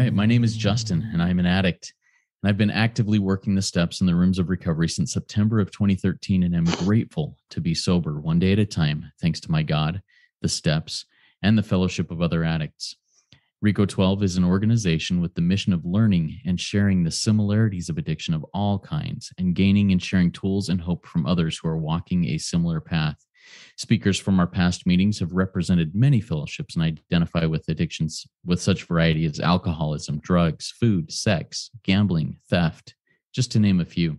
right. My name is Justin, and I'm an addict. And I've been actively working the steps in the rooms of recovery since September of 2013, and I'm grateful to be sober one day at a time, thanks to my God, the steps, and the fellowship of other addicts. RICO 12 is an organization with the mission of learning and sharing the similarities of addiction of all kinds and gaining and sharing tools and hope from others who are walking a similar path. Speakers from our past meetings have represented many fellowships and identify with addictions with such variety as alcoholism, drugs, food, sex, gambling, theft, just to name a few.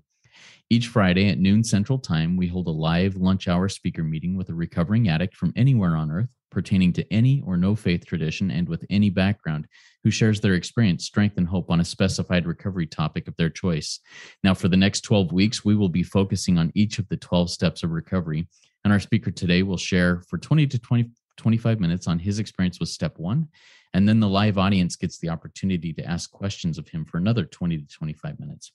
Each Friday at noon Central Time, we hold a live lunch hour speaker meeting with a recovering addict from anywhere on earth, pertaining to any or no faith tradition and with any background, who shares their experience, strength, and hope on a specified recovery topic of their choice. Now, for the next 12 weeks, we will be focusing on each of the 12 steps of recovery. And our speaker today will share for 20 to 25 minutes on his experience with step one. And then the live audience gets the opportunity to ask questions of him for another 20 to 25 minutes.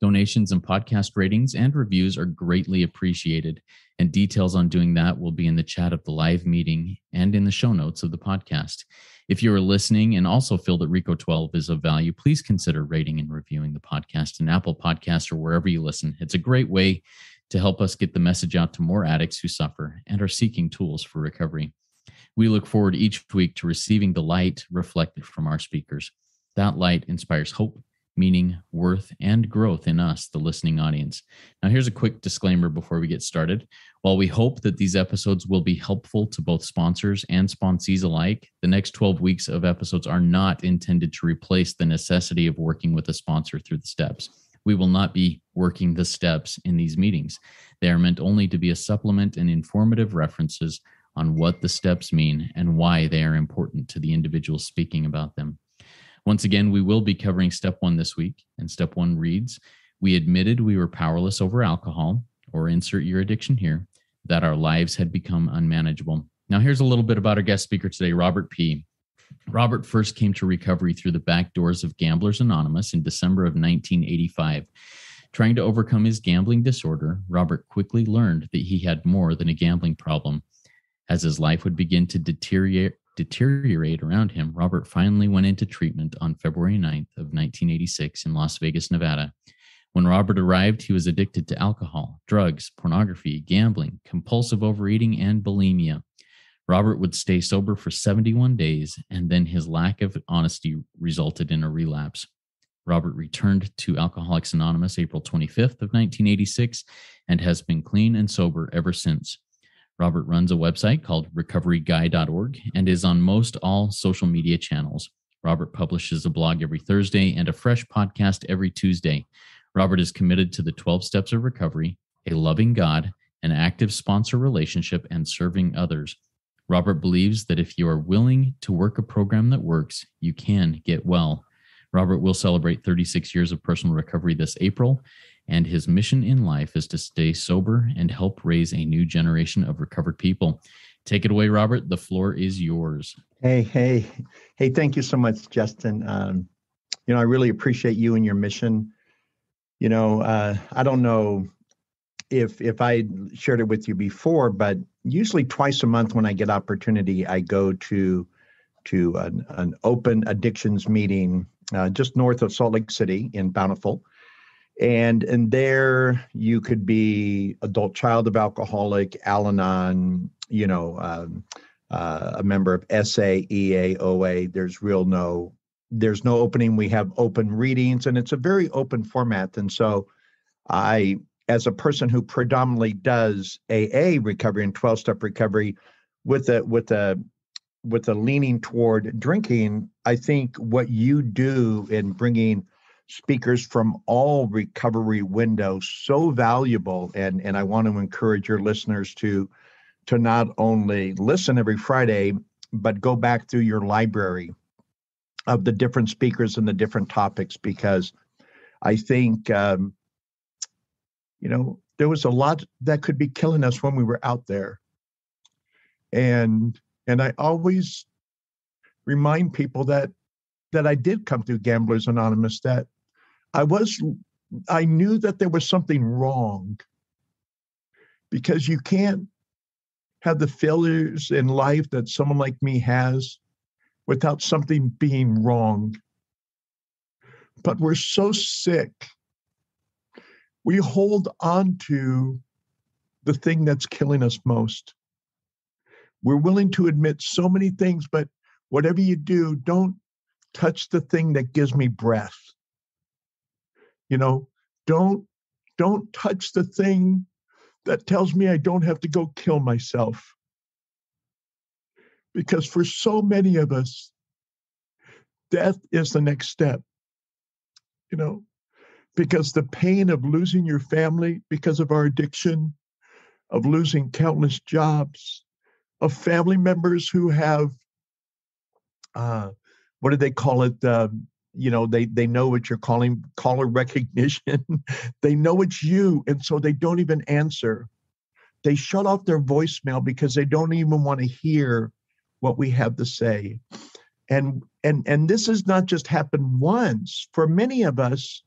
Donations and podcast ratings and reviews are greatly appreciated, and details on doing that will be in the chat of the live meeting and in the show notes of the podcast. If you are listening and also feel that RICO 12 is of value, please consider rating and reviewing the podcast in Apple Podcasts or wherever you listen. It's a great way to help us get the message out to more addicts who suffer and are seeking tools for recovery. We look forward each week to receiving the light reflected from our speakers. That light inspires hope, meaning, worth, and growth in us, the listening audience. Now, here's a quick disclaimer before we get started. While we hope that these episodes will be helpful to both sponsors and sponsees alike, the next 12 weeks of episodes are not intended to replace the necessity of working with a sponsor through the steps. We will not be working the steps in these meetings. They are meant only to be a supplement and informative references on what the steps mean and why they are important to the individual speaking about them. Once again, we will be covering step one this week, and step one reads, we admitted we were powerless over alcohol, or insert your addiction here, that our lives had become unmanageable. Now, here's a little bit about our guest speaker today, Robert P. Robert first came to recovery through the back doors of Gamblers Anonymous in December of 1985. Trying to overcome his gambling disorder, Robert quickly learned that he had more than a gambling problem. As his life would begin to deteriorate around him, Robert finally went into treatment on February 9th of 1986 in Las Vegas, Nevada. When Robert arrived, he was addicted to alcohol, drugs, pornography, gambling, compulsive overeating, and bulimia. Robert would stay sober for 71 days, and then his lack of honesty resulted in a relapse. Robert returned to Alcoholics Anonymous April 25th of 1986 and has been clean and sober ever since. Robert runs a website called recoveryguy.org and is on most all social media channels. Robert publishes a blog every Thursday and a fresh podcast every Tuesday. Robert is committed to the 12 steps of recovery, a loving God, an active sponsor relationship, and serving others. Robert believes that if you are willing to work a program that works, you can get well. Robert will celebrate 36 years of personal recovery this April, and his mission in life is to stay sober and help raise a new generation of recovered people. Take it away, Robert. The floor is yours. Hey, thank you so much, Justin. I really appreciate you and your mission. I don't know if I shared it with you before, but usually twice a month when I get opportunity, I go to an open addictions meeting just north of Salt Lake City in Bountiful. And there you could be adult child of alcoholic, Al-Anon, a member of SA, EA, OA. There's no opening. We have open readings, and it's a very open format. And so I, as a person who predominantly does AA recovery and 12-step recovery with a leaning toward drinking, I think what you do in bringing speakers from all recovery windows so valuable, and I want to encourage your listeners to not only listen every Friday, but go back through your library of the different speakers and the different topics, because I think there was a lot that could be killing us when we were out there, and I always remind people that I did come through Gamblers Anonymous, that I knew that there was something wrong, because you can't have the failures in life that someone like me has without something being wrong. But we're so sick. We hold on to the thing that's killing us most. We're willing to admit so many things, but whatever you do, don't touch the thing that gives me breath. You know, don't touch the thing that tells me I don't have to go kill myself. Because for so many of us, death is the next step. You know, because the pain of losing your family because of our addiction, of losing countless jobs, of family members who have, what do they call it? They know what you're calling caller recognition. They know it's you, and so they don't even answer. They shut off their voicemail because they don't even want to hear what we have to say. And this has not just happened once. For many of us,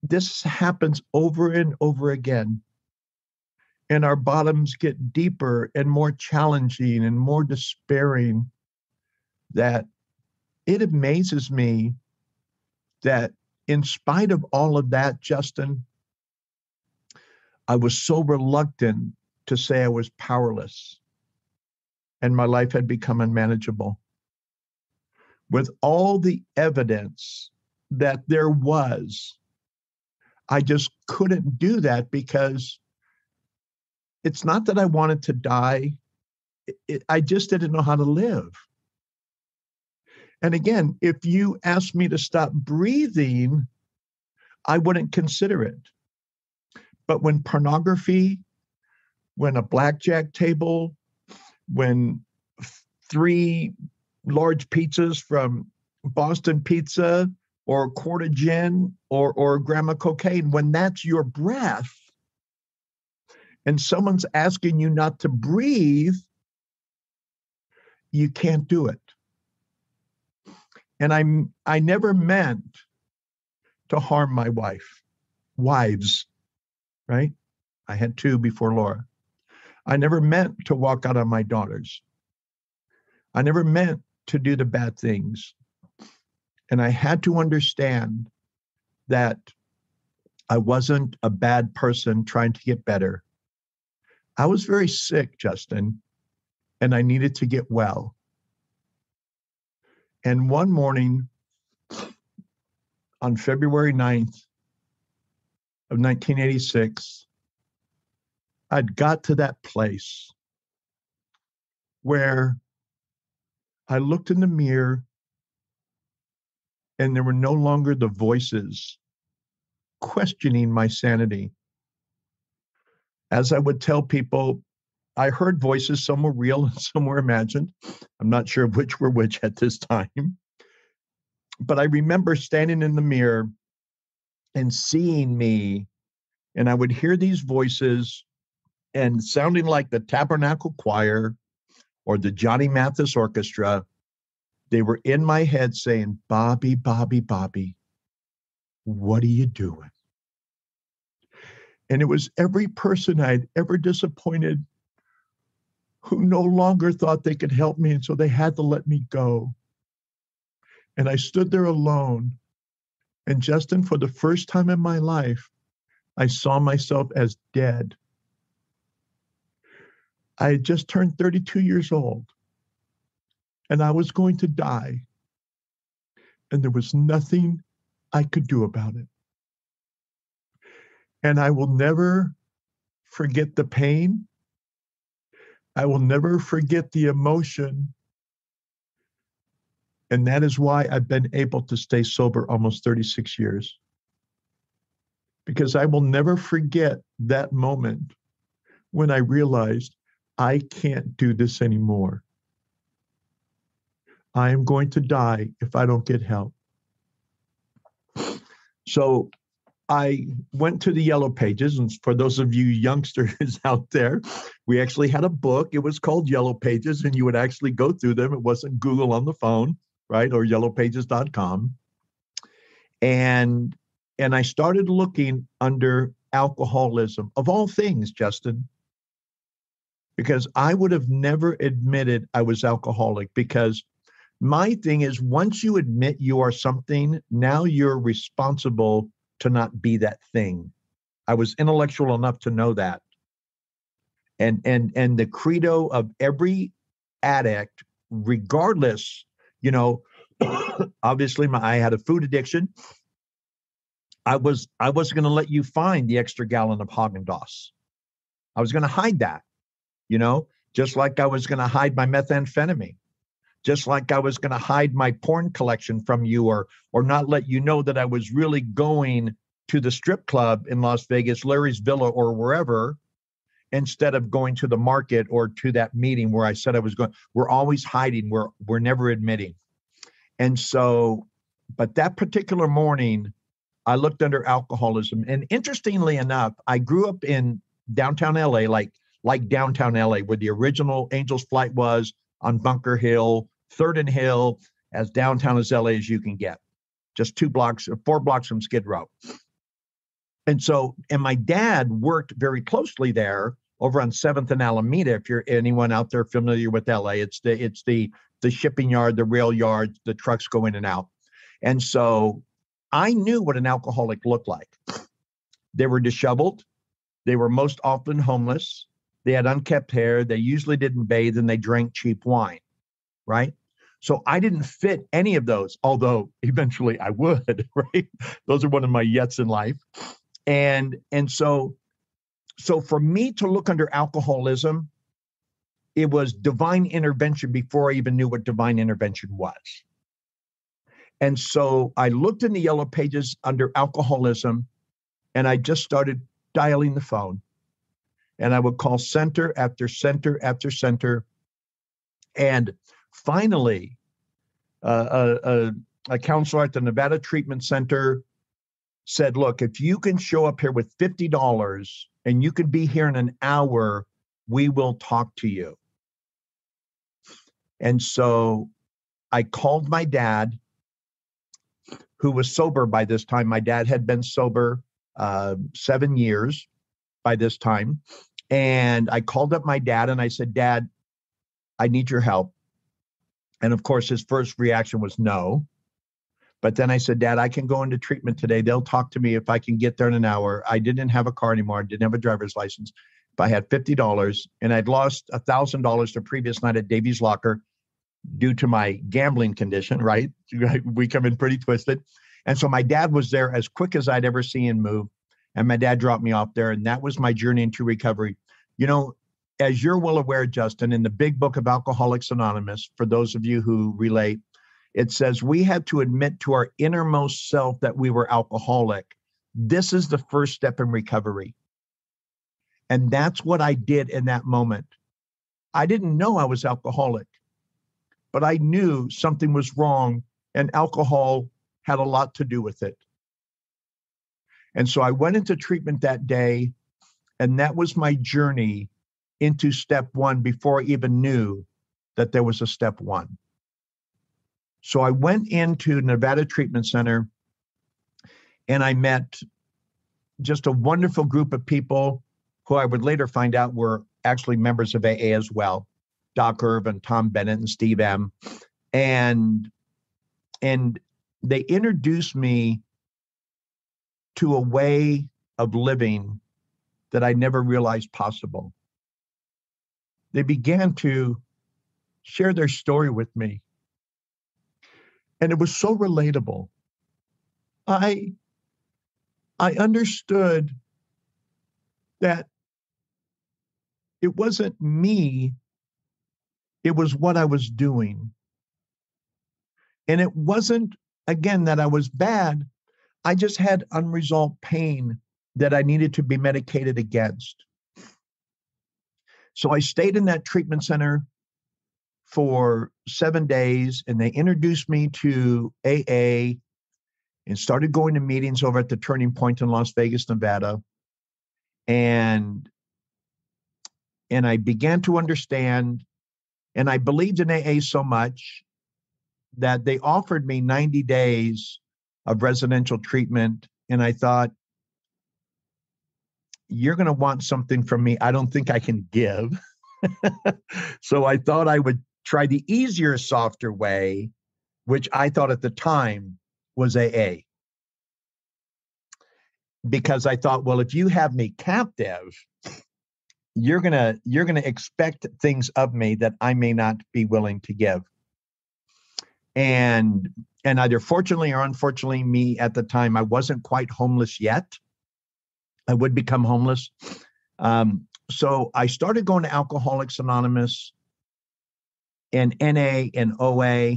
this happens over and over again. And our bottoms get deeper and more challenging and more despairing, that it amazes me that in spite of all of that, Justin, I was so reluctant to say I was powerless and my life had become unmanageable. With all the evidence that there was, I just couldn't do that because it's not that I wanted to die. I just didn't know how to live. And again, if you asked me to stop breathing, I wouldn't consider it. But when pornography, when a blackjack table, when 3 large pizzas from Boston Pizza or a quart of gin or a gram of cocaine, when that's your breath and someone's asking you not to breathe, you can't do it. And I never meant to harm my wives, right? I had 2 before Laura. I never meant to walk out on my daughters. I never meant to do the bad things. And I had to understand that I wasn't a bad person trying to get better. I was very sick, Justin, and I needed to get well. And one morning on February 9th of 1986, I'd got to that place where I looked in the mirror and there were no longer the voices questioning my sanity. As I would tell people, I heard voices, some were real and some were imagined. I'm not sure which were which at this time. But I remember standing in the mirror and seeing me, and I would hear these voices and sounding like the Tabernacle Choir or the Johnny Mathis Orchestra. They were in my head saying, Bobby, Bobby, Bobby, what are you doing? And it was every person I'd ever disappointed who no longer thought they could help me, and so they had to let me go. And I stood there alone. And Justin, for the first time in my life, I saw myself as dead. I had just turned 32 years old, and I was going to die. And there was nothing I could do about it. And I will never forget the pain. I will never forget the emotion. And that is why I've been able to stay sober almost 36 years. Because I will never forget that moment when I realized I can't do this anymore. I am going to die if I don't get help. So I went to the Yellow Pages, and for those of you youngsters out there, we actually had a book. It was called Yellow Pages, and you would actually go through them. It wasn't Google on the phone, right, or yellowpages.com. And I started looking under alcoholism, of all things, Justin. because I would have never admitted I was alcoholic, because my thing is, once you admit you are something, now you're responsible to not be that thing. I was intellectual enough to know that. And the credo of every addict, regardless, you know, obviously I had a food addiction. I wasn't going to let you find the extra gallon of Haagen-Dazs. I was going to hide that, you know, just like I was going to hide my methamphetamine, just like I was going to hide my porn collection from you, or not let you know that I was really going to the strip club in Las Vegas, Larry's Villa, or wherever, instead of going to the market or to that meeting where I said I was going. We're always hiding. We're never admitting. And so, but that particular morning, I looked under alcoholism. And interestingly enough, I grew up in downtown LA, like downtown LA, where the original Angels Flight was, on Bunker Hill, 3rd and Hill, as downtown as LA as you can get, just 4 blocks from Skid Row. And so, and my dad worked very closely there over on 7th and Alameda. If you're anyone out there familiar with LA, it's the shipping yard, the rail yard, the trucks go in and out. And so I knew what an alcoholic looked like. They were disheveled. They were most often homeless. They had unkept hair. They usually didn't bathe, and they drank cheap wine, right? So I didn't fit any of those, although eventually I would, right? Those are one of my yets in life. And so for me to look under alcoholism, it was divine intervention before I even knew what divine intervention was. And so I looked in the yellow pages under alcoholism, and I just started dialing the phone. And I would call center after center after center. And finally, a counselor at the Nevada Treatment Center said, look, if you can show up here with $50 and you can be here in an hour, we will talk to you. And so I called my dad, who was sober by this time. My dad had been sober 7 years by this time. And I called up my dad and I said, Dad, I need your help. And of course, his first reaction was no. But then I said, Dad, I can go into treatment today. They'll talk to me if I can get there in an hour. I didn't have a car anymore. I didn't have a driver's license. If I had $50 and I'd lost $1,000 the previous night at Davy's Locker due to my gambling condition, right? We come in pretty twisted. And so my dad was there as quick as I'd ever seen him move. And my dad dropped me off there. And that was my journey into recovery. You know, as you're well aware, Justin, in the big book of Alcoholics Anonymous, for those of you who relate, it says we had to admit to our innermost self that we were alcoholic. This is the first step in recovery. And that's what I did in that moment. I didn't know I was alcoholic, but I knew something was wrong, and alcohol had a lot to do with it. And so I went into treatment that day, and that was my journey into step 1 before I even knew that there was a step 1. So I went into Nevada Treatment Center, and I met just a wonderful group of people who I would later find out were actually members of AA as well. Doc Irvin, Tom Bennett, and Steve M. And they introduced me to a way of living that I never realized possible. They began to share their story with me. And it was so relatable. I understood that it wasn't me, it was what I was doing. And it wasn't, again, that I was bad. I just had unresolved pain that I needed to be medicated against. So I stayed in that treatment center for 7 days, and they introduced me to AA and started going to meetings over at the Turning Point in Las Vegas, Nevada. And I began to understand, and I believed in AA so much that they offered me 90 days of residential treatment. And I thought, you're going to want something from me I don't think I can give. So I thought I would try the easier, softer way, which I thought at the time was AA. Because I thought, well, if you have me captive, you're gonna expect things of me that I may not be willing to give. And either fortunately or unfortunately, me at the time, I wasn't quite homeless yet. I would become homeless. So I started going to Alcoholics Anonymous and NA and OA.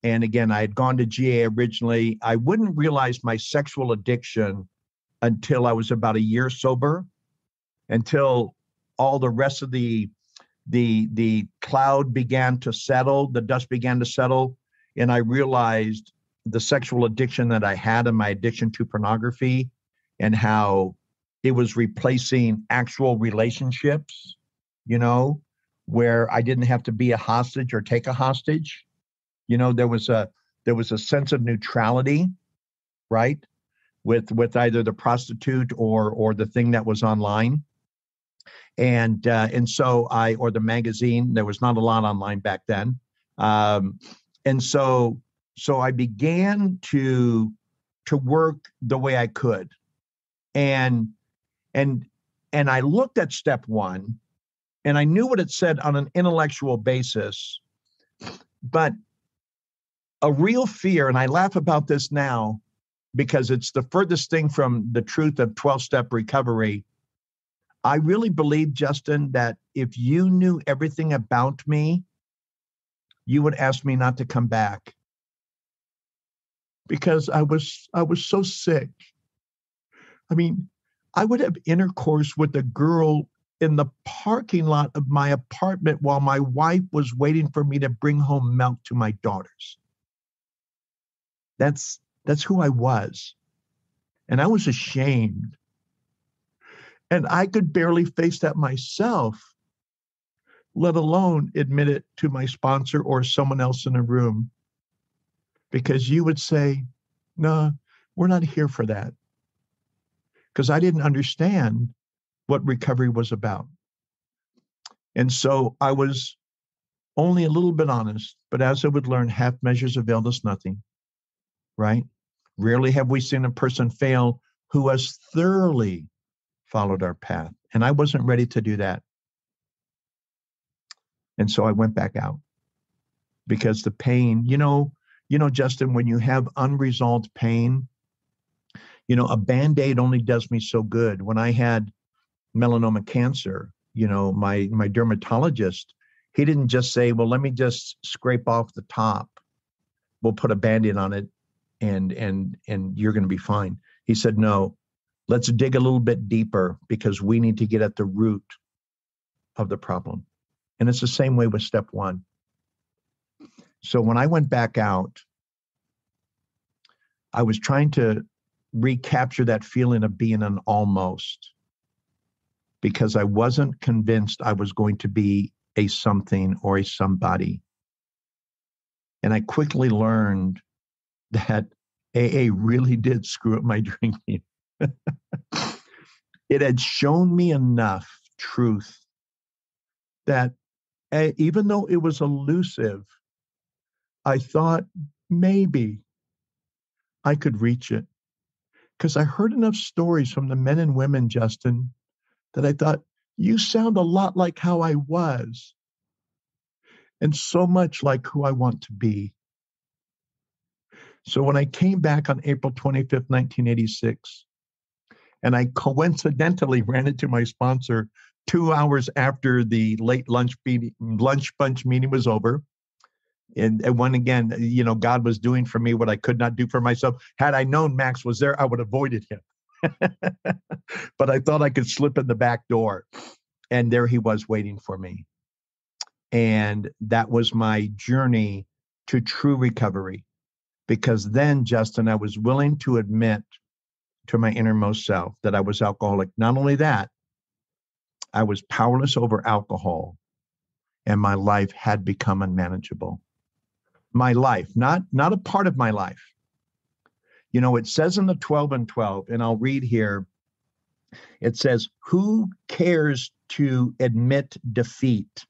And again, I had gone to GA originally. I wouldn't realize my sexual addiction until I was about a year sober, until all the rest of the cloud began to settle, the dust began to settle, and I realized the sexual addiction that I had and my addiction to pornography and how it was replacing actual relationships, where I didn't have to be a hostage or take a hostage. There was a sense of neutrality, right? With either the prostitute or the thing that was online. And so or the magazine, there was not a lot online back then. And so I began to work the way I could. And I looked at step one and I knew what it said on an intellectual basis, but a real fear, and I laugh about this now because it's the furthest thing from the truth of 12-step recovery. I really believe, Justin, that if you knew everything about me, you would ask me not to come back, because I was so sick. I mean, I would have intercourse with a girl in the parking lot of my apartment while my wife was waiting for me to bring home milk to my daughters. That's who I was. And I was ashamed. And I could barely face that myself, let alone admit it to my sponsor or someone else in a room. Because you would say, no, we're not here for that. Because I didn't understand what recovery was about. And so I was only a little bit honest, but as I would learn, half measures availed us nothing, right? Rarely have we seen a person fail who has thoroughly followed our path. And I wasn't ready to do that. And so I went back out because the pain, Justin, when you have unresolved pain, a Band-Aid only does me so good. When I had melanoma cancer, my dermatologist, he didn't just say, well, let me just scrape off the top. We'll put a Band-Aid on it and you're going to be fine. He said, no, let's dig a little bit deeper because we need to get at the root of the problem. And it's the same way with step one. So when I went back out, I was trying to recapture that feeling of being an almost, because I wasn't convinced I was going to be a something or a somebody. And I quickly learned that AA really did screw up my drinking. It had shown me enough truth that even though it was elusive, I thought maybe I could reach it. Because I heard enough stories from the men and women, Justin, that I thought, you sound a lot like how I was, and so much like who I want to be. So when I came back on April 25th, 1986, and I coincidentally ran into my sponsor 2 hours after the late lunch bunch meeting was over. And when again, God was doing for me what I could not do for myself. Had I known Max was there, I would have avoided him. But I thought I could slip in the back door. And there he was waiting for me. And that was my journey to true recovery. Because then, Justin, I was willing to admit to my innermost self that I was alcoholic. Not only that, I was powerless over alcohol, and my life had become unmanageable. My life, not a part of my life. It says in the 12 and 12, and I'll read here, it says, who cares to admit defeat.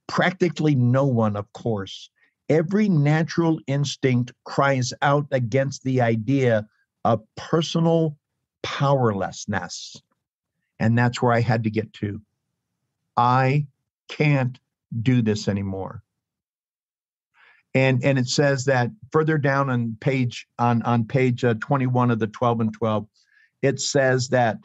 Practically no one, of course. Every natural instinct cries out against the idea of personal powerlessness. And that's where I had to get to. I can't do this anymore. And it says that further down on page 21 of the 12 and 12, it says that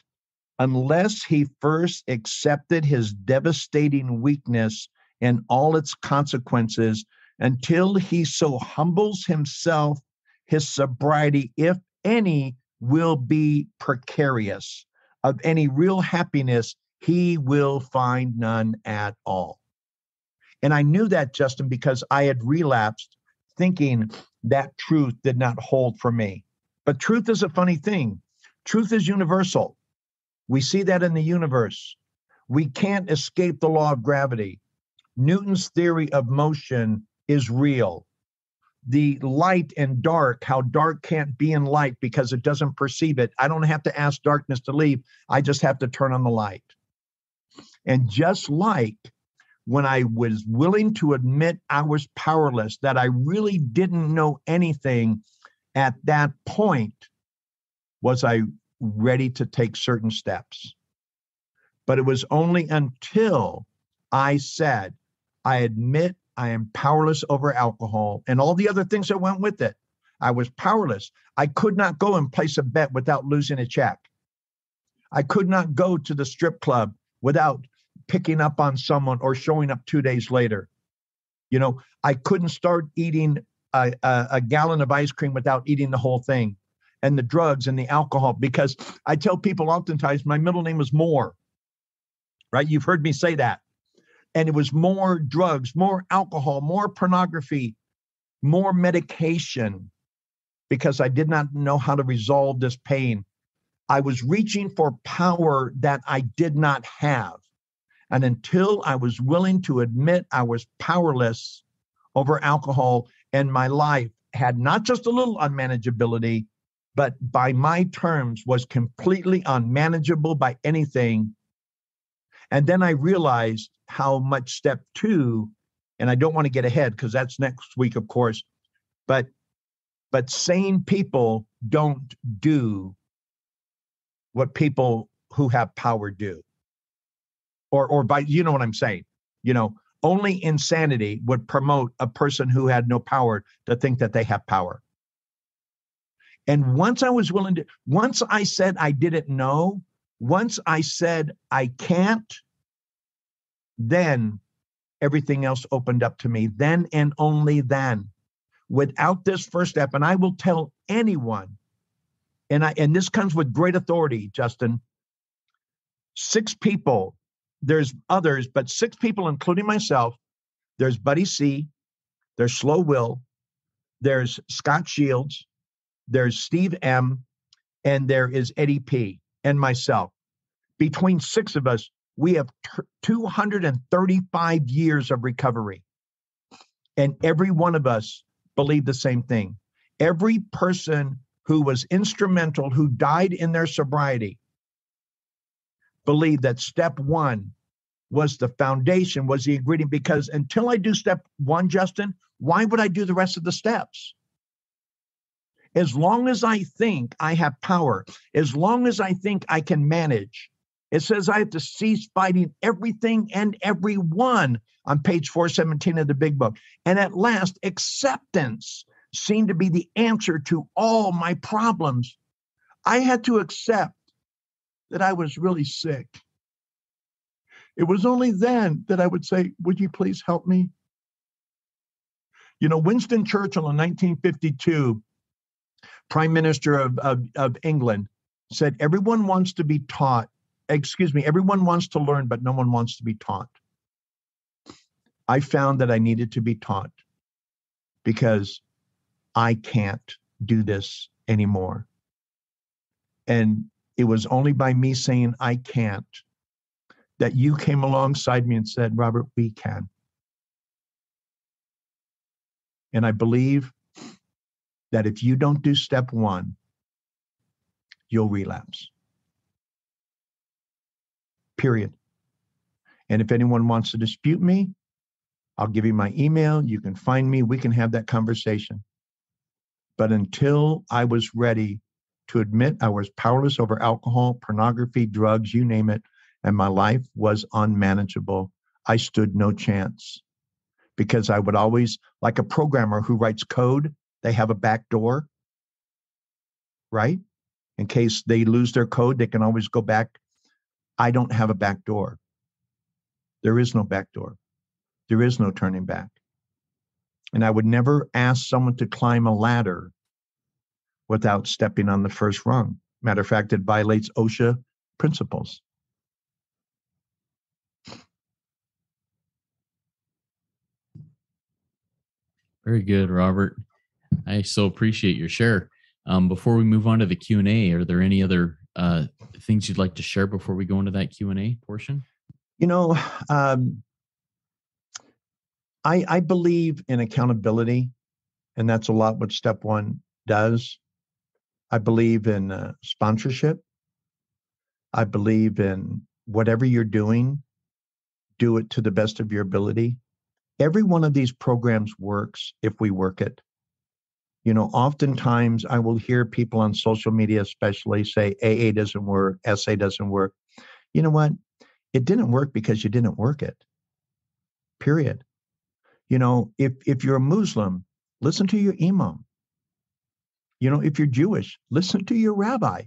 unless he first accepted his devastating weakness and all its consequences, until he so humbles himself, his sobriety, if any, will be precarious. Of any real happiness, he will find none at all. And I knew that, Justin, because I had relapsed thinking that truth did not hold for me. But truth is a funny thing. Truth is universal. We see that in the universe. We can't escape the law of gravity. Newton's theory of motion is real. The light and dark, how dark can't be in light because it doesn't perceive it. I don't have to ask darkness to leave. I just have to turn on the light. And just like when I was willing to admit I was powerless, that I really didn't know anything at that point, was I ready to take certain steps. But it was only until I said, I admit I am powerless over alcohol and all the other things that went with it. I was powerless. I could not go and place a bet without losing a check. I could not go to the strip club without picking up on someone or showing up 2 days later. You know, I couldn't start eating a gallon of ice cream without eating the whole thing, and the drugs and the alcohol, because I tell people oftentimes my middle name is Moore, right? You've heard me say that. And it was more drugs, more alcohol, more pornography, more medication, because I did not know how to resolve this pain. I was reaching for power that I did not have. And until I was willing to admit I was powerless over alcohol, and my life had not just a little unmanageability, but by my terms was completely unmanageable by anything. And then I realized how much step 2, and I don't want to get ahead because that's next week, of course, but sane people don't do what people who have power do. Or by, you know what I'm saying? You know, only insanity would promote a person who had no power to think that they have power. And once I said I didn't know, once I said I can't, then everything else opened up to me. Then and only then. Without this first step, and I will tell anyone, and this comes with great authority, Justin, 6 people, there's others, but 6 people, including myself. There's Buddy C, there's Slow Will, there's Scott Shields, there's Steve M, and there is Eddie P, and myself. Between 6 of us, we have 235 years of recovery. And every one of us believed the same thing. Every person who was instrumental, who died in their sobriety, believed that step 1 was the foundation, was the ingredient, because until I do step 1, Justin, why would I do the rest of the steps? As long as I think I have power, as long as I think I can manage, it says I have to cease fighting everything and everyone on page 417 of the big book. And at last, acceptance seemed to be the answer to all my problems. I had to accept that I was really sick. It was only then that I would say, would you please help me? You know, Winston Churchill in 1952, Prime Minister of England, said, everyone wants to learn, but no one wants to be taught. I found that I needed to be taught because I can't do this anymore. And it was only by me saying I can't that you came alongside me and said, Robert, we can. And I believe that if you don't do step 1, you'll relapse. Period. And if anyone wants to dispute me, I'll give you my email. You can find me. We can have that conversation. But until I was ready to admit I was powerless over alcohol, pornography, drugs, you name it, and my life was unmanageable, I stood no chance. Because I would always, like a programmer who writes code, they have a back door, right? In case they lose their code, they can always go back. I don't have a back door. There is no back door. There is no turning back. And I would never ask someone to climb a ladder without stepping on the first rung. Matter of fact, it violates OSHA principles. Very good, Robert. I so appreciate your share. Before we move on to the Q&A, are there any other things you'd like to share before we go into that Q&A portion? You know, I believe in accountability, and that's a lot what step one does. I believe in sponsorship. I believe in whatever you're doing, do it to the best of your ability. Every one of these programs works if we work it. You know, oftentimes I will hear people on social media especially say AA doesn't work, SA doesn't work. You know what? It didn't work because you didn't work it. Period. You know, if you're a Muslim, listen to your imam. You know, if you're Jewish, listen to your rabbi.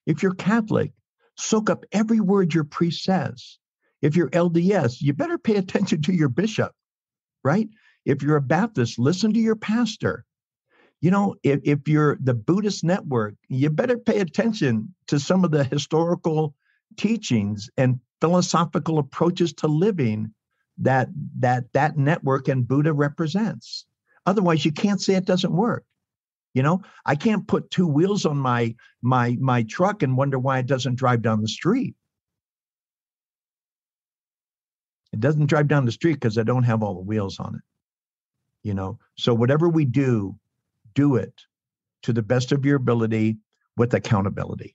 If you're Catholic, soak up every word your priest says. If you're LDS, you better pay attention to your bishop, right? If you're a Baptist, listen to your pastor. You know, if you're the Buddhist network, you better pay attention to some of the historical teachings and philosophical approaches to living that network and Buddha represents. Otherwise, you can't say it doesn't work. You know, I can't put two wheels on my truck and wonder why it doesn't drive down the street. It doesn't drive down the street because I don't have all the wheels on it. You know, so whatever we do it to the best of your ability with accountability.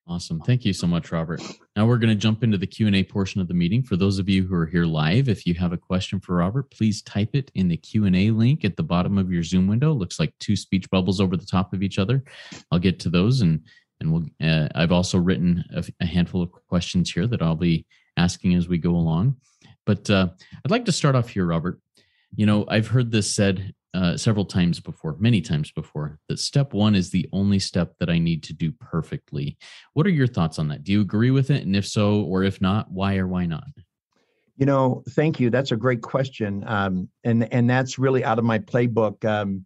Awesome. Thank you so much, Robert. Now we're going to jump into the Q&A portion of the meeting. For those of you who are here live, if you have a question for Robert, please type it in the Q&A link at the bottom of your Zoom window. It looks like two speech bubbles over the top of each other. I'll get to those, and we'll. I've also written a handful of questions here that I'll be asking as we go along. But I'd like to start off here, Robert. You know, I've heard this said several times before, many times before, that step one is the only step that I need to do perfectly. What are your thoughts on that? Do you agree with it? And if so, or if not, why or why not? You know, thank you. That's a great question. And that's really out of my playbook.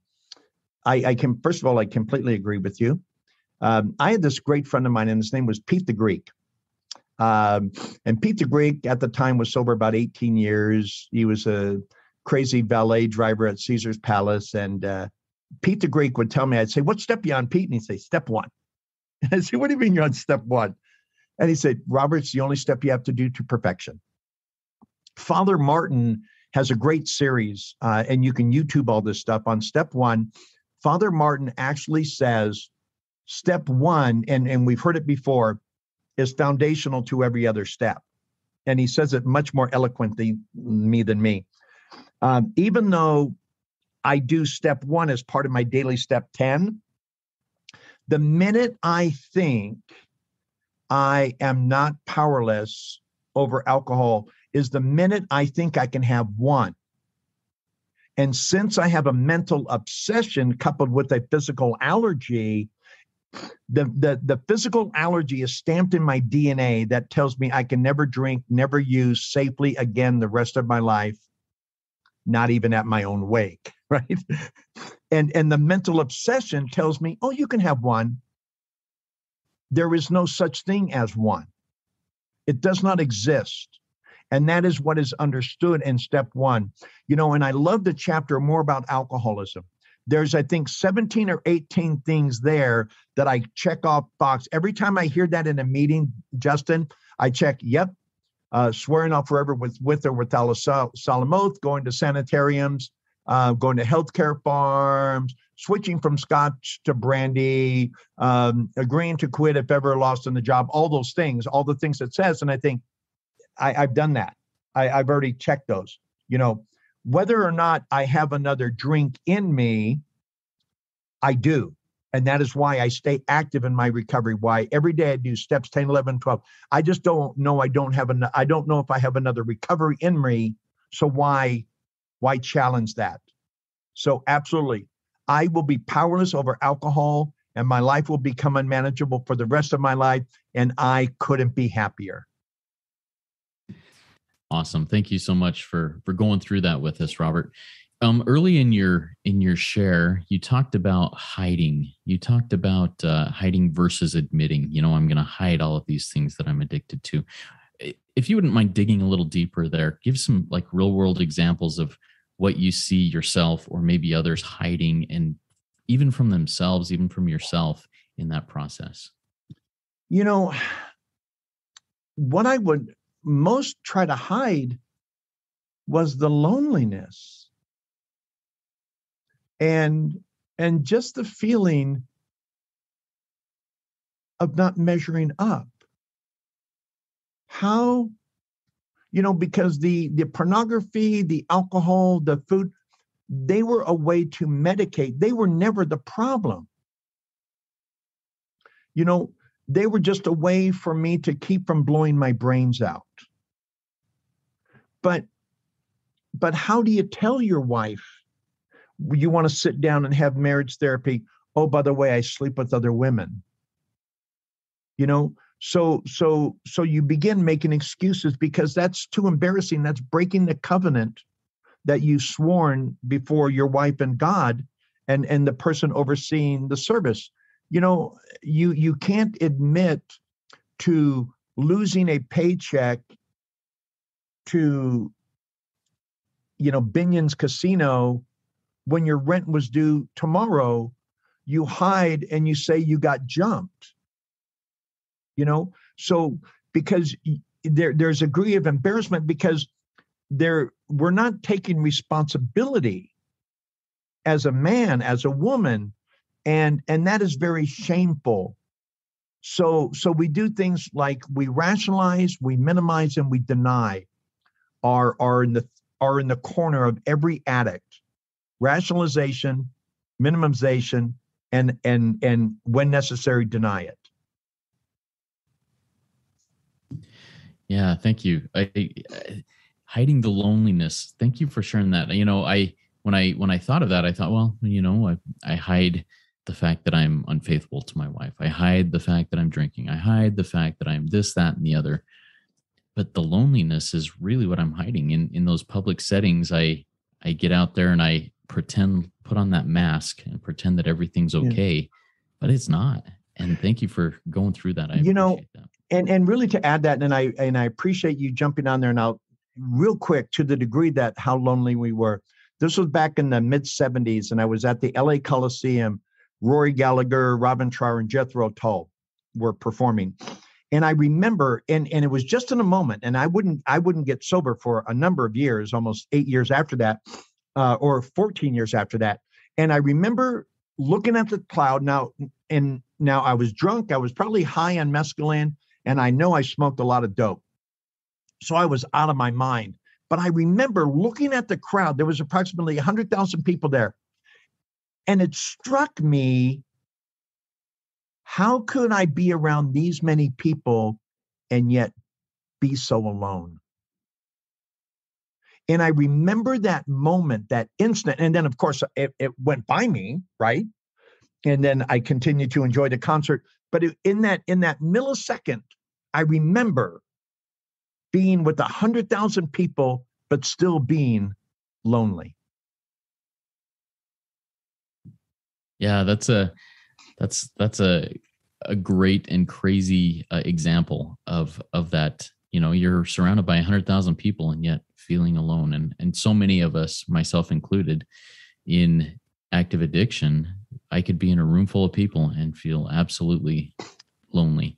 I can, first of all, I completely agree with you. I had this great friend of mine, and his name was Pete the Greek. And Pete the Greek at the time was sober about 18 years. He was a crazy valet driver at Caesar's Palace. And Pete the Greek would tell me, I'd say, what step are you on, Pete? And he'd say, step one. And I'd say, what do you mean you're on step one? And he said, Robert, it's the only step you have to do to perfection. Father Martin has a great series, and you can YouTube all this stuff. On step one, Father Martin actually says, step one, and we've heard it before, is foundational to every other step. And he says it much more eloquently than me. Even though I do step one as part of my daily step 10, the minute I think I am not powerless over alcohol is the minute I think I can have one. And since I have a mental obsession coupled with a physical allergy, the physical allergy is stamped in my DNA that tells me I can never drink, never use safely again the rest of my life. Not even at my own wake, right? And the mental obsession tells me, oh, you can have one. There is no such thing as one. It does not exist. And that is what is understood in step one. You know, and I love the chapter more about alcoholism. There's, I think, 17 or 18 things there that I check off box. Every time I hear that in a meeting, Justin, I check, yep. Swearing off forever with or without a solemn oath, going to sanitariums, going to healthcare farms, switching from scotch to brandy, agreeing to quit if ever lost in the job, all those things, all the things it says. And I think, I've done that. I've already checked those. Whether or not I have another drink in me, I do. And that is why I stay active in my recovery. Why every day I do steps 10, 11, 12. I just don't know. I don't know if I have another recovery in me. So why challenge that? So absolutely, I will be powerless over alcohol and my life will become unmanageable for the rest of my life. And I couldn't be happier. Awesome. Thank you so much for going through that with us, Robert. Early in your share, you talked about hiding. You talked about hiding versus admitting. I'm going to hide all of these things that I'm addicted to. If you wouldn't mind digging a little deeper there, give some like real world examples of what you see yourself or maybe others hiding, and even from themselves, even from yourself in that process. What I would most try to hide was the loneliness and just the feeling of not measuring up. How, because the pornography, the alcohol, the food, they were a way to medicate. They were never the problem. They were just a way for me to keep from blowing my brains out. But how do you tell your wife you want to sit down and have marriage therapy? Oh, by the way, I sleep with other women. So you begin making excuses because that's too embarrassing. That's breaking the covenant that you sworn before your wife and God and the person overseeing the service. You can't admit to losing a paycheck to, Binion's Casino when your rent was due tomorrow. You hide and you say you got jumped. So because there's a degree of embarrassment because we're not taking responsibility as a man, as a woman, and that is very shameful. So we do things like we rationalize, we minimize, and we deny are in the corner of every addict. Rationalization, minimization, and when necessary, deny it. Yeah, thank you. Hiding the loneliness. Thank you for sharing that. When I thought of that, I thought, well, I hide the fact that I'm unfaithful to my wife. I hide the fact that I'm drinking. I hide the fact that I'm this, that, and the other. But the loneliness is really what I'm hiding in those public settings. I get out there and I put on that mask and pretend that everything's okay, but it's not. And thank you for going through that. I appreciate that. And really to add that, and I appreciate you jumping on there now real quick to the degree that how lonely we were. This was back in the mid 70s and I was at the LA Coliseum. Rory Gallagher, Robin Trower, and Jethro Tull were performing. And I remember, and it was just in a moment, and I wouldn't get sober for a number of years, almost 8 years after that, or 14 years after that. And I remember looking at the cloud now I was drunk. I was probably high on mescaline, and I know I smoked a lot of dope. So I was out of my mind. But I remember looking at the crowd. There was approximately 100,000 people there. And it struck me, how could I be around these many people and yet be so alone? And I remember that moment, that instant. And then, of course, it went by me, right? And then I continued to enjoy the concert. But in that millisecond, I remember being with 100,000 people, but still being lonely. Yeah, that's a great and crazy example of that. You're surrounded by 100,000 people and yet feeling alone. And so many of us, myself included, in active addiction, I could be in a room full of people and feel absolutely lonely.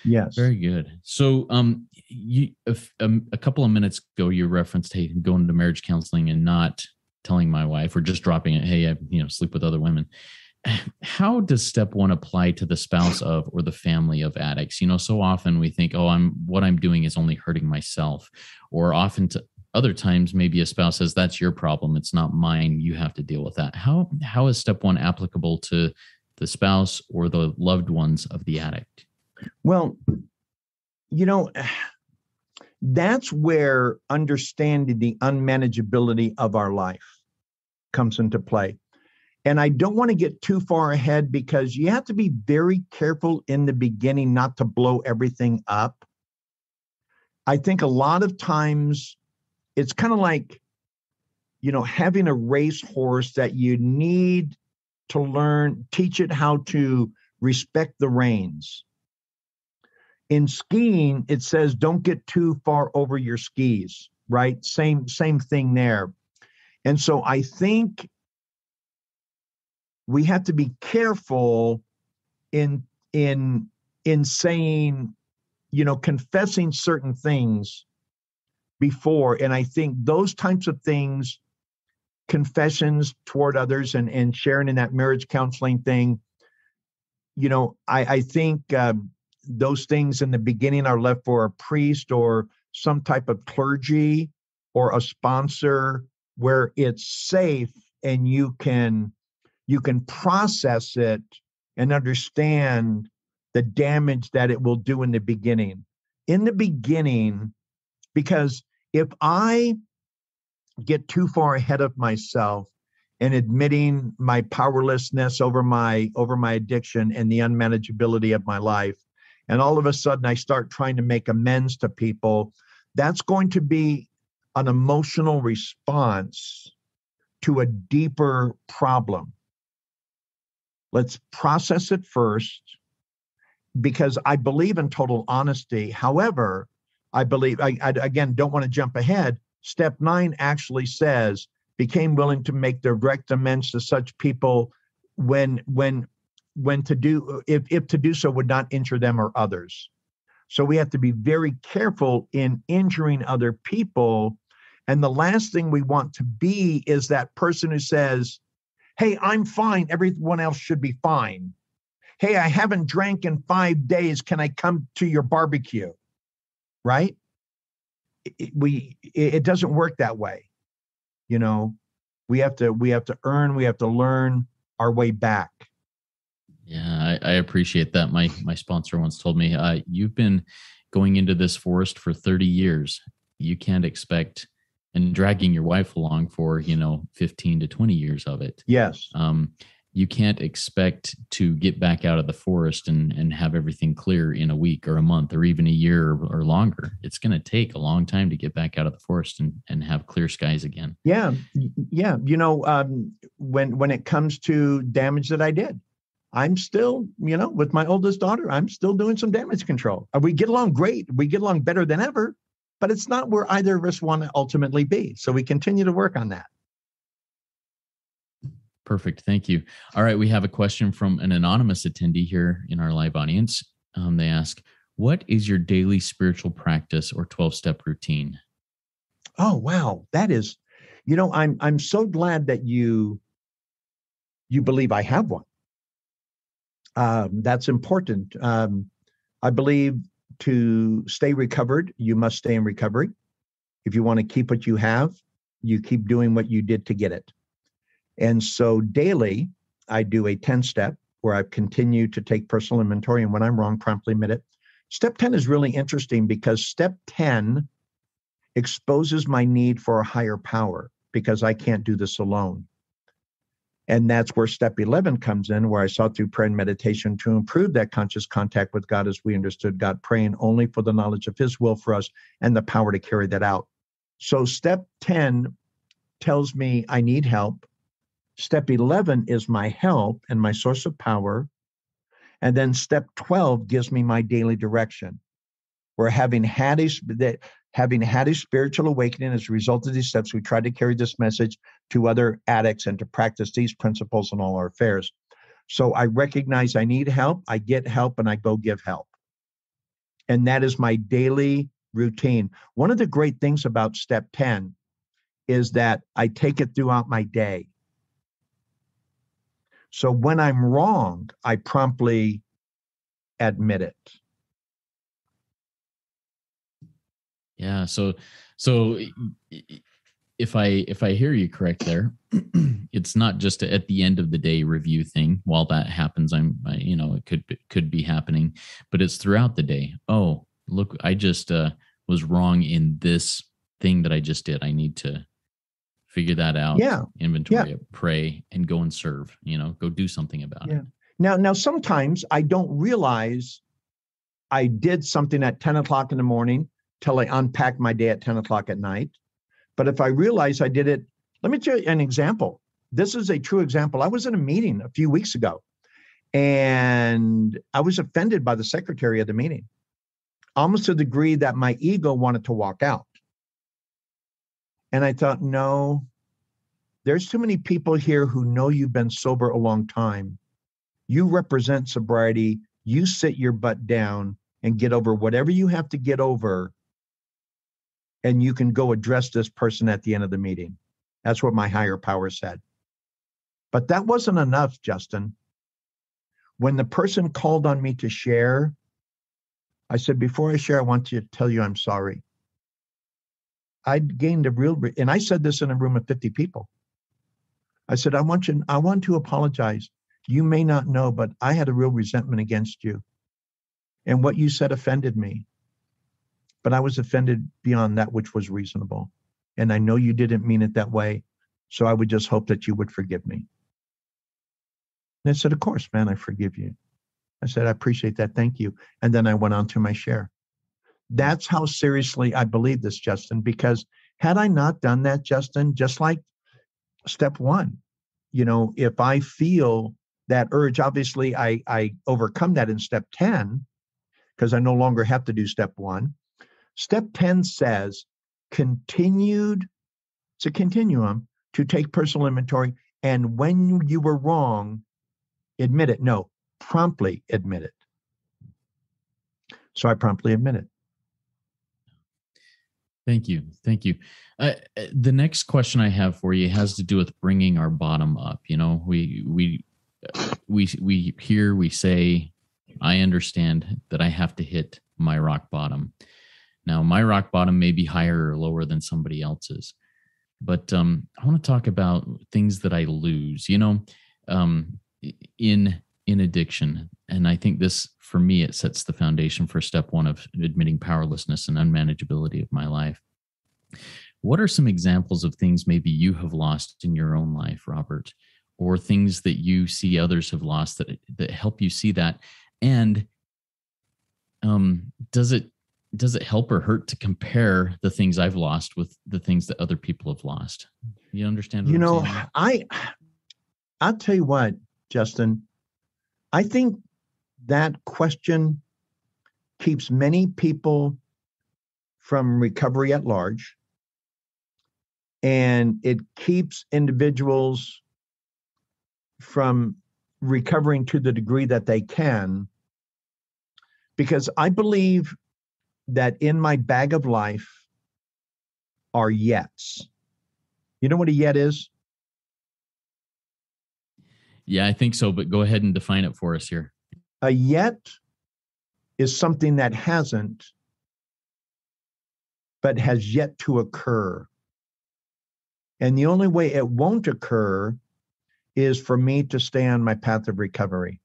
Yes. Very good. So a couple of minutes ago, you referenced, hey, going into marriage counseling and not telling my wife or just dropping it. Hey, I sleep with other women. how does step one apply to the spouse of or the family of addicts? So often we think, oh, what I'm doing is only hurting myself, or often other times maybe a spouse says, that's your problem, it's not mine, you have to deal with that. How is step one applicable to the spouse or the loved ones of the addict? Well, that's where understanding the unmanageability of our life comes into play. And I don't want to get too far ahead, because you have to be very careful in the beginning not to blow everything up. I think a lot of times it's kind of like, having a racehorse that you need to teach it how to respect the reins. In skiing, it says don't get too far over your skis, right? Same thing there. And so I think we have to be careful in saying, confessing certain things before. And I think those types of things, confessions toward others and sharing in that marriage counseling thing, I think those things in the beginning are left for a priest or some type of clergy or a sponsor, where it's safe and you can process it and understand the damage that it will do in the beginning. Because if I get too far ahead of myself and admitting my powerlessness over my addiction and the unmanageability of my life, and all of a sudden I start trying to make amends to people, that's going to be an emotional response to a deeper problem. Let's process it first, because I believe in total honesty. However, I believe, I again, don't want to jump ahead. Step 9 actually says, became willing to make direct amends to such people if to do so would not injure them or others. So we have to be very careful in injuring other people. And the last thing we want to be is that person who says, hey, I'm fine, everyone else should be fine. Hey, I haven't drank in 5 days, can I come to your barbecue? Right? It doesn't work that way. We have to learn our way back. Yeah, I appreciate that. My sponsor once told me, you've been going into this forest for 30 years. You can't expect, and dragging your wife along for, 15 to 20 years of it. Yes. You can't expect to get back out of the forest and have everything clear in a week or a month or even a year or longer. It's going to take a long time to get back out of the forest and have clear skies again. Yeah. Yeah. When it comes to damage that I did, I'm still, with my oldest daughter, I'm still doing some damage control. We get along great. We get along better than ever, but it's not where either of us want to ultimately be. So we continue to work on that. Perfect. Thank you. All right. We have a question from an anonymous attendee here in our live audience. They ask, what is your daily spiritual practice or 12-step routine? Oh, wow. That is, I'm so glad that you believe I have one. That's important. I believe to stay recovered, you must stay in recovery. If you want to keep what you have, you keep doing what you did to get it. And so daily, I do a 10-step where I continue to take personal inventory, and when I'm wrong, promptly admit it. Step 10 is really interesting because step 10 exposes my need for a higher power, because I can't do this alone. And that's where step 11 comes in, where I sought through prayer and meditation to improve that conscious contact with God as we understood God, praying only for the knowledge of his will for us and the power to carry that out. So step 10 tells me I need help. Step 11 is my help and my source of power. And then step 12 gives me my daily direction. Where having had a spiritual awakening as a result of these steps, we try to carry this message to other addicts and to practice these principles in all our affairs. So I recognize I need help, I get help, and I go give help. And that is my daily routine. One of the great things about step 10 is that I take it throughout my day. So when I'm wrong, I promptly admit it. Yeah. So if I hear you correct there, it's not just at the end of the day review thing. While that happens, it could be happening, but it's throughout the day. Oh, look, I just was wrong in this thing that I just did. I need to figure that out, Yeah. inventory it, pray, and go and serve. Go do something about it. Now, sometimes I don't realize I did something at 10 o'clock in the morning till I unpacked my day at 10 o'clock at night. But if I realize I did it, let me tell you an example. This is a true example. I was in a meeting a few weeks ago, and I was offended by the secretary of the meeting, almost to the degree that my ego wanted to walk out. And I thought, no, there's too many people here who know you've been sober a long time. You represent sobriety. You sit your butt down and get over whatever you have to get over, and you can go address this person at the end of the meeting. That's what my higher power said. But that wasn't enough, Justin. When the person called on me to share, I said, before I share, I want to tell you I'm sorry. I gained and I said this in a room of 50 people. I said, I want to apologize. You may not know, but I had a real resentment against you. And what you said offended me. But I was offended beyond that which was reasonable. And I know you didn't mean it that way. So I would just hope that you would forgive me. And I said, of course, man, I forgive you. I said, I appreciate that. Thank you. And then I went on to my share. That's how seriously I believe this, Justin, because had I not done that, Justin, just like step one, if I feel that urge, obviously I overcome that in step 10 because I no longer have to do step one. Step 10 says it's a continuum to take personal inventory. And when you were wrong, admit it. No, promptly admit it. So I promptly admit it. Thank you. The next question I have for you has to do with bringing our bottom up. We hear, we say, I understand that I have to hit my rock bottom. Now, my rock bottom may be higher or lower than somebody else's, but I want to talk about things that I lose. In addiction, and I think this, for me, it sets the foundation for step one of admitting powerlessness and unmanageability of my life. What are some examples of things maybe you have lost in your own life, Robert, or things that you see others have lost that help you see that? And does it help or hurt to compare the things I've lost with the things that other people have lost? You understand what I'm saying? I'll tell you what, Justin, I think that question keeps many people from recovery at large, and it keeps individuals from recovering to the degree that they can, because I believe that in my bag of life are yets. You know what a yet is? Yeah, I think so, but go ahead and define it for us here. A yet is something that hasn't, but has yet to occur. And the only way it won't occur is for me to stay on my path of recovery.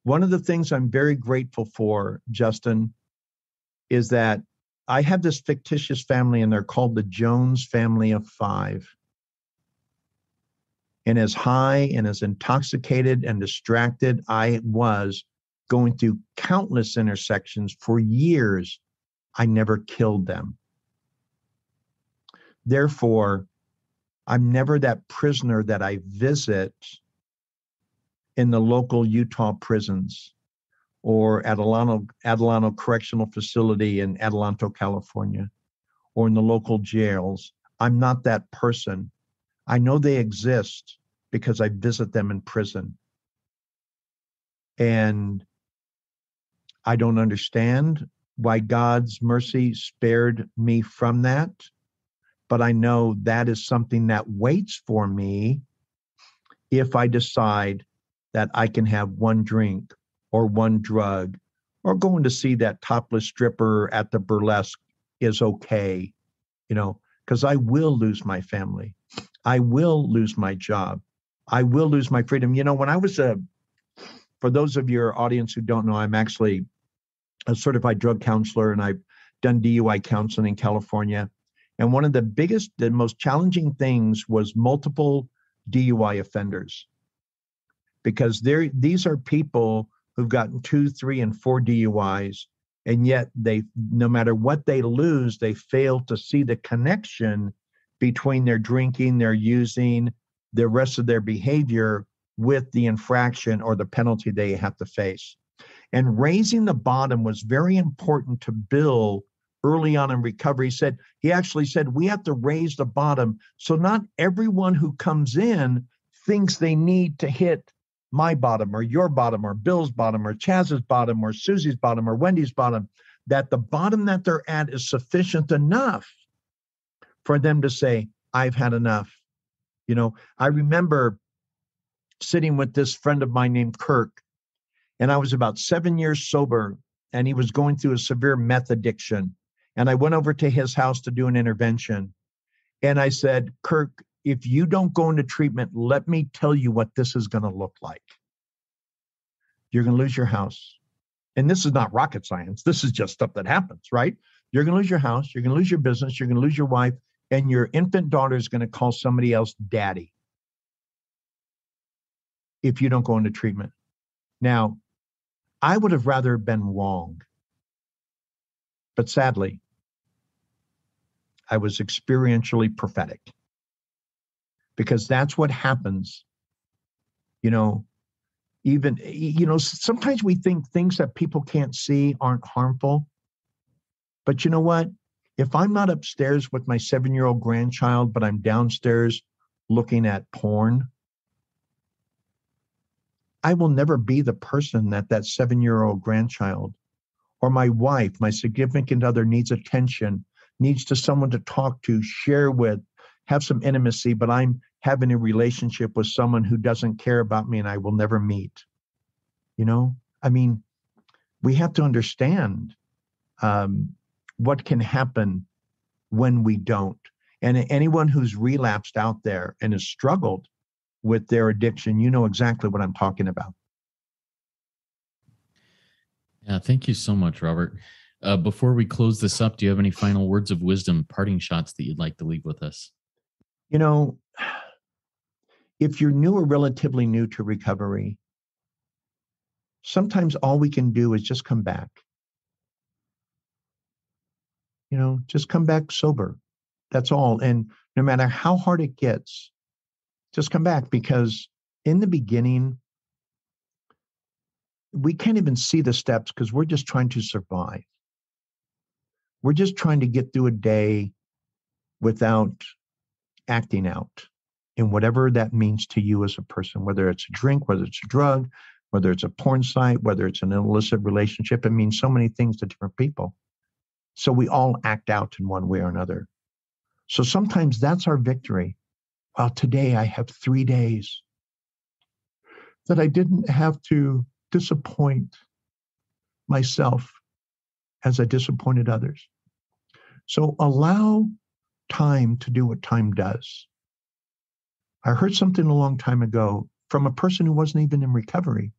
One of the things I'm very grateful for, Justin, is that I have this fictitious family, and they're called the Jones family of 5. And as high and as intoxicated and distracted I was going through countless intersections for years, I never killed them. Therefore, I'm never that prisoner that I visit in the local Utah prisons or Adelanto Correctional Facility in Adelanto, California, or in the local jails. I'm not that person. I know they exist because I visit them in prison. And I don't understand why God's mercy spared me from that. but I know that is something that waits for me if I decide that I can have one drink or one drug or going to see that topless stripper at the burlesque is okay, because I will lose my family. I will lose my job. I will lose my freedom. When I was for those of your audience who don't know, I'm actually a certified drug counselor, and I've done DUI counseling in California. And one of the most challenging things was multiple DUI offenders, because these are people who've gotten 2, 3, and 4 DUIs, and yet no matter what they lose, they fail to see the connection between their drinking, their using, the rest of their behavior with the infraction or the penalty they have to face. And raising the bottom was very important to Bill early on in recovery. He actually said, we have to raise the bottom so not everyone who comes in thinks they need to hit my bottom or your bottom or Bill's bottom or Chaz's bottom or Susie's bottom or Wendy's bottom, that the bottom that they're at is sufficient enough for them to say, I've had enough. I remember sitting with this friend of mine named Kirk, and I was about 7 years sober, and he was going through a severe meth addiction. And I went over to his house to do an intervention. And I said, Kirk, if you don't go into treatment, let me tell you what this is going to look like. You're going to lose your house. And this is not rocket science. This is just stuff that happens, right? You're going to lose your house. You're going to lose your business. You're going to lose your wife. And your infant daughter is going to call somebody else daddy if you don't go into treatment. Now, I would have rather been wrong. But sadly, I was experientially prophetic, because that's what happens. Sometimes we think things that people can't see aren't harmful. But you know what? If I'm not upstairs with my 7-year-old grandchild, but I'm downstairs looking at porn, I will never be the person that 7-year-old grandchild or my wife, my significant other, needs attention, needs someone to talk to, share with, have some intimacy, but I'm having a relationship with someone who doesn't care about me and I will never meet. We have to understand what can happen when we don't. And anyone who's relapsed out there and has struggled with their addiction, you know exactly what I'm talking about. Yeah, thank you so much, Robert. Before we close this up, do you have any final words of wisdom, parting shots that you'd like to leave with us? If you're new or relatively new to recovery, sometimes all we can do is just come back. Just come back sober. That's all. And no matter how hard it gets, just come back, because in the beginning, we can't even see the steps because we're just trying to survive. We're just trying to get through a day without acting out in whatever that means to you as a person, whether it's a drink, whether it's a drug, whether it's a porn site, whether it's an illicit relationship. It means so many things to different people. So we all act out in one way or another. So sometimes that's our victory. Well, today I have 3 days that I didn't have to disappoint myself as I disappointed others. So allow time to do what time does. I heard something a long time ago from a person who wasn't even in recovery.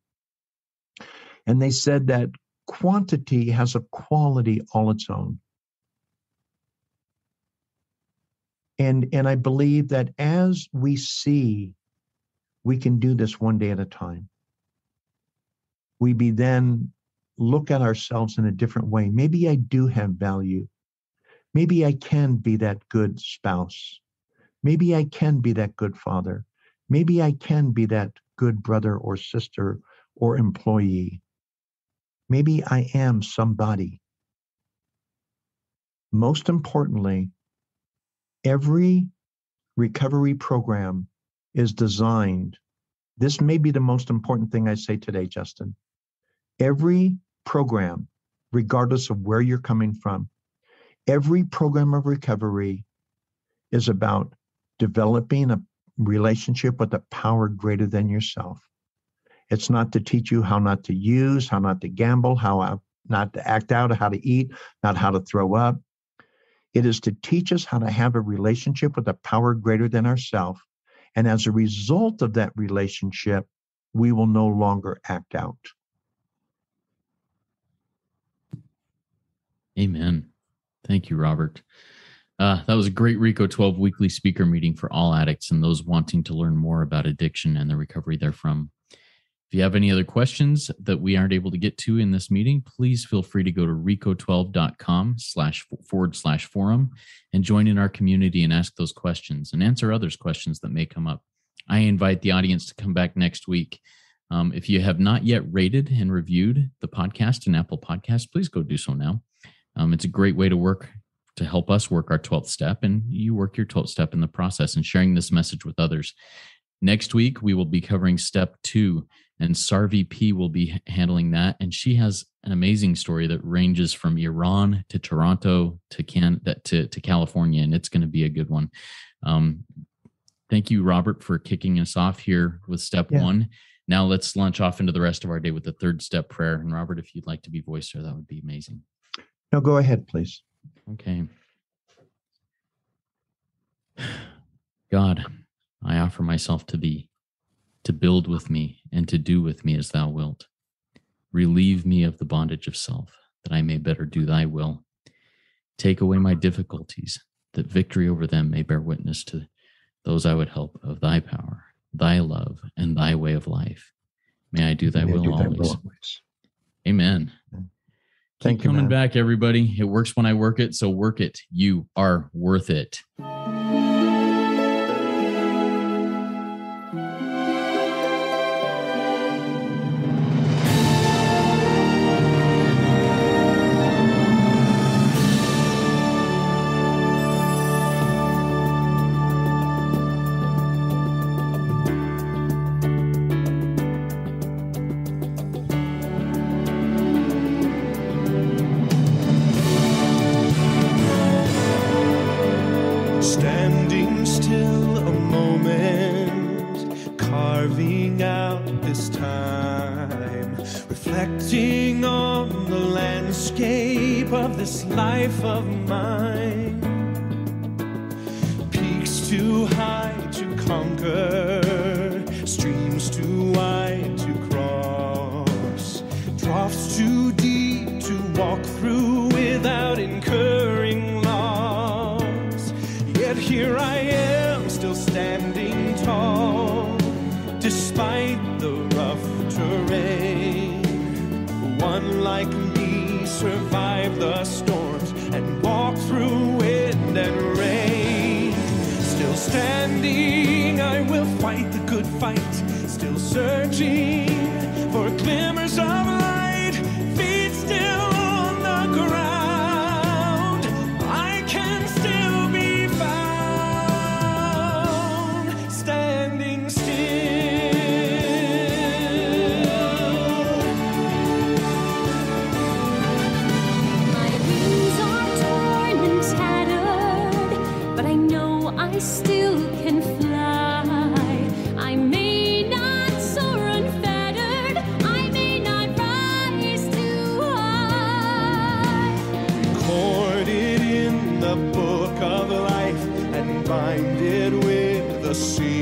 And they said that quantity has a quality all its own. And I believe that as we see we can do this one day at a time, we then look at ourselves in a different way. Maybe I do have value. Maybe I can be that good spouse. Maybe I can be that good father. Maybe I can be that good brother or sister or employee. Maybe I am somebody. Most importantly, every recovery program is designed. This may be the most important thing I say today, Justin. Every program, regardless of where you're coming from, every program of recovery is about developing a relationship with a power greater than yourself. It's not to teach you how not to use, how not to gamble, how not to act out, how to eat, not how to throw up. It is to teach us how to have a relationship with a power greater than ourselves. And as a result of that relationship, we will no longer act out. Amen. Thank you, Robert. That was a great RICO 12 weekly speaker meeting for all addicts and those wanting to learn more about addiction and the recovery therefrom. If you have any other questions that we aren't able to get to in this meeting, please feel free to go to rico12.com//forum and join in our community and ask those questions and answer others' questions that may come up. I invite the audience to come back next week. If you have not yet rated and reviewed the podcast in Apple Podcasts, please go do so now. It's a great way to help us work our 12th step, and you work your 12th step in the process and sharing this message with others. Next week, we will be covering step 2, and Sarvi P will be handling that. And she has an amazing story that ranges from Iran to Toronto to California, and it's going to be a good one. Thank you, Robert, for kicking us off here with step 1. Now let's launch off into the rest of our day with the 3rd step prayer. And Robert, if you'd like to be voicer, that would be amazing. No, go ahead, please. Okay. God, I offer myself to thee, to build with me and to do with me as thou wilt. Relieve me of the bondage of self, that I may better do thy will. Take away my difficulties, that victory over them may bear witness to those I would help of thy power, thy love, and thy way of life. May I do thy will always. Amen. Thank Keep you, coming man. back, everybody. It works when I work it, so work it. You are worth it. Standing still a moment, carving out this time, reflecting on the landscape of this life of mine. Peaks too high to conquer, streams too wide to cross, troughs too deep to walk through without incurring loss. Yet here I am, still standing tall, despite the rough terrain. One like me survived the storms and walked through wind and rain. Still standing, I will fight the good fight, still searching for glimmers of light, feet still on the ground. I can still be found, standing still. My wings are torn and tattered, but I know I still can fly. I may not soar unfettered, I may not rise too high. Recorded in the book of life and bind it with the seal